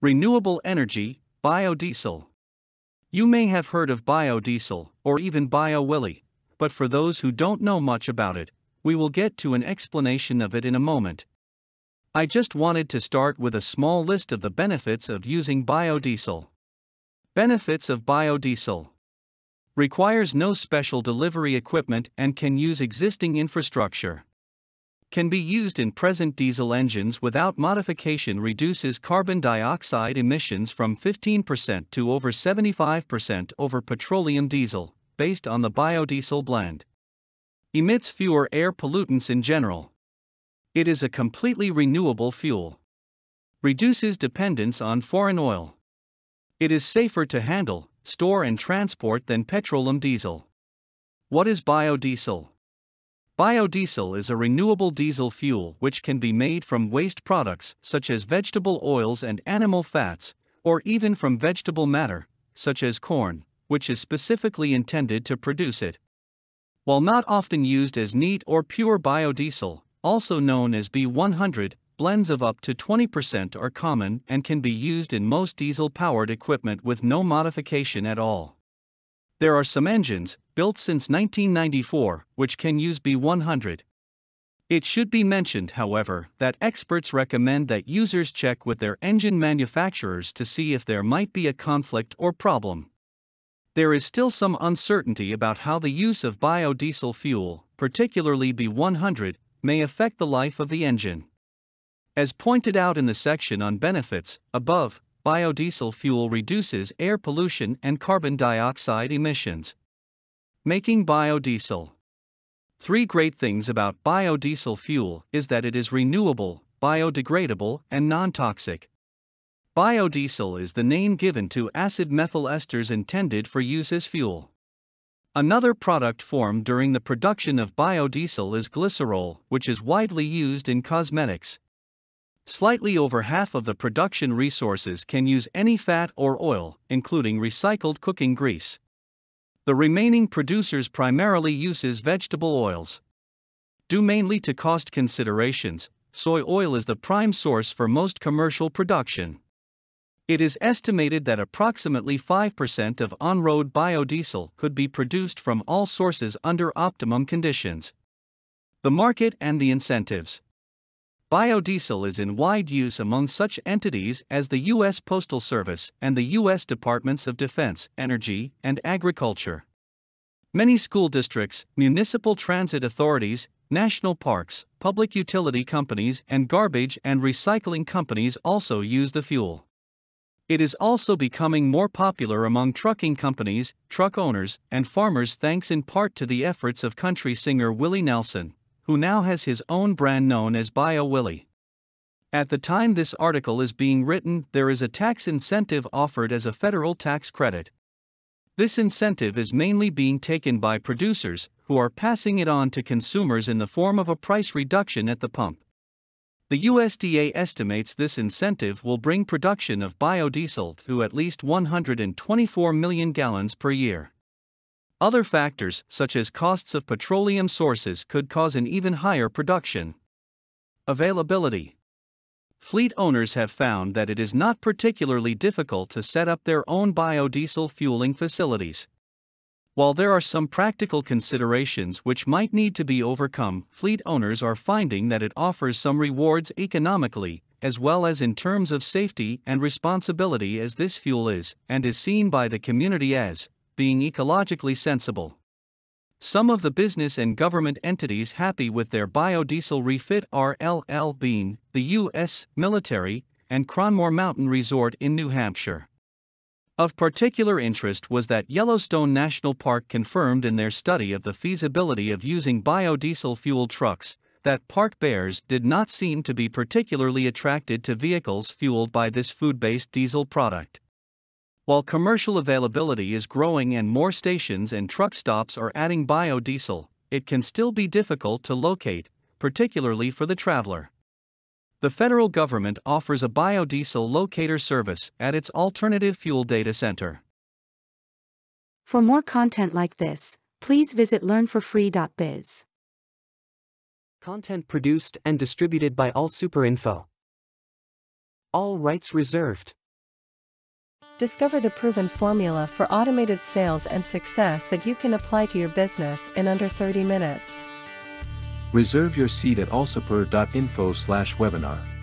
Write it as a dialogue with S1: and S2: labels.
S1: Renewable energy, biodiesel. You may have heard of biodiesel, or even biowillie, but for those who don't know much about it, we will get to an explanation of it in a moment. I just wanted to start with a small list of the benefits of using biodiesel. Benefits of biodiesel. Requires no special delivery equipment and can use existing infrastructure. Can be used in present diesel engines without modification. Reduces carbon dioxide emissions from 15% to over 75% over petroleum diesel, based on the biodiesel blend. Emits fewer air pollutants in general. It is a completely renewable fuel. Reduces dependence on foreign oil. It is safer to handle, store and transport than petroleum diesel. What is biodiesel? Biodiesel is a renewable diesel fuel which can be made from waste products such as vegetable oils and animal fats, or even from vegetable matter, such as corn, which is specifically intended to produce it. While not often used as neat or pure biodiesel, also known as B100, blends of up to 20% are common and can be used in most diesel-powered equipment with no modification at all. There are some engines, built since 1994, which can use B100. It should be mentioned, however, that experts recommend that users check with their engine manufacturers to see if there might be a conflict or problem. There is still some uncertainty about how the use of biodiesel fuel, particularly B100, may affect the life of the engine. As pointed out in the section on benefits above, biodiesel fuel reduces air pollution and carbon dioxide emissions. Making biodiesel. 3 great things about biodiesel fuel is that it is renewable, biodegradable, and non-toxic. Biodiesel is the name given to acid methyl esters intended for use as fuel. Another product formed during the production of biodiesel is glycerol, which is widely used in cosmetics. Slightly over half of the production resources can use any fat or oil, including recycled cooking grease. The remaining producers primarily uses vegetable oils. Due mainly to cost considerations, soy oil is the prime source for most commercial production. It is estimated that approximately 5% of on-road biodiesel could be produced from all sources under optimum conditions. The market and the incentives. Biodiesel is in wide use among such entities as the U.S. Postal Service and the U.S. Departments of Defense, Energy, and Agriculture. Many school districts, municipal transit authorities, national parks, public utility companies, and garbage and recycling companies also use the fuel. It is also becoming more popular among trucking companies, truck owners, and farmers thanks in part to the efforts of country singer Willie Nelson, who now has his own brand known as biowillie. At the time this article is being written, there is a tax incentive offered as a federal tax credit. This incentive is mainly being taken by producers, who are passing it on to consumers in the form of a price reduction at the pump. The USDA estimates this incentive will bring production of biodiesel to at least 124 million gallons per year. Other factors, such as costs of petroleum sources, could cause an even higher production. Availability. Fleet owners have found that it is not particularly difficult to set up their own biodiesel fueling facilities. While there are some practical considerations which might need to be overcome, fleet owners are finding that it offers some rewards economically, as well as in terms of safety and responsibility, as this fuel is, and is seen by the community as, being ecologically sensible. Some of the business and government entities happy with their biodiesel refit are LL Bean, the U.S. military, and Cronmore Mountain Resort in New Hampshire. Of particular interest was that Yellowstone National Park confirmed in their study of the feasibility of using biodiesel fuel trucks that park bears did not seem to be particularly attracted to vehicles fueled by this food-based diesel product. While commercial availability is growing and more stations and truck stops are adding biodiesel, it can still be difficult to locate, particularly for the traveler. The federal government offers a biodiesel locator service at its Alternative Fuel Data Center.
S2: For more content like this, please visit learnforfree.biz.
S3: Content produced and distributed by AllSuperInfo. All rights reserved. Discover the proven formula for automated sales and success that you can apply to your business in under 30 minutes.
S4: Reserve your seat at allsupport.info/webinar.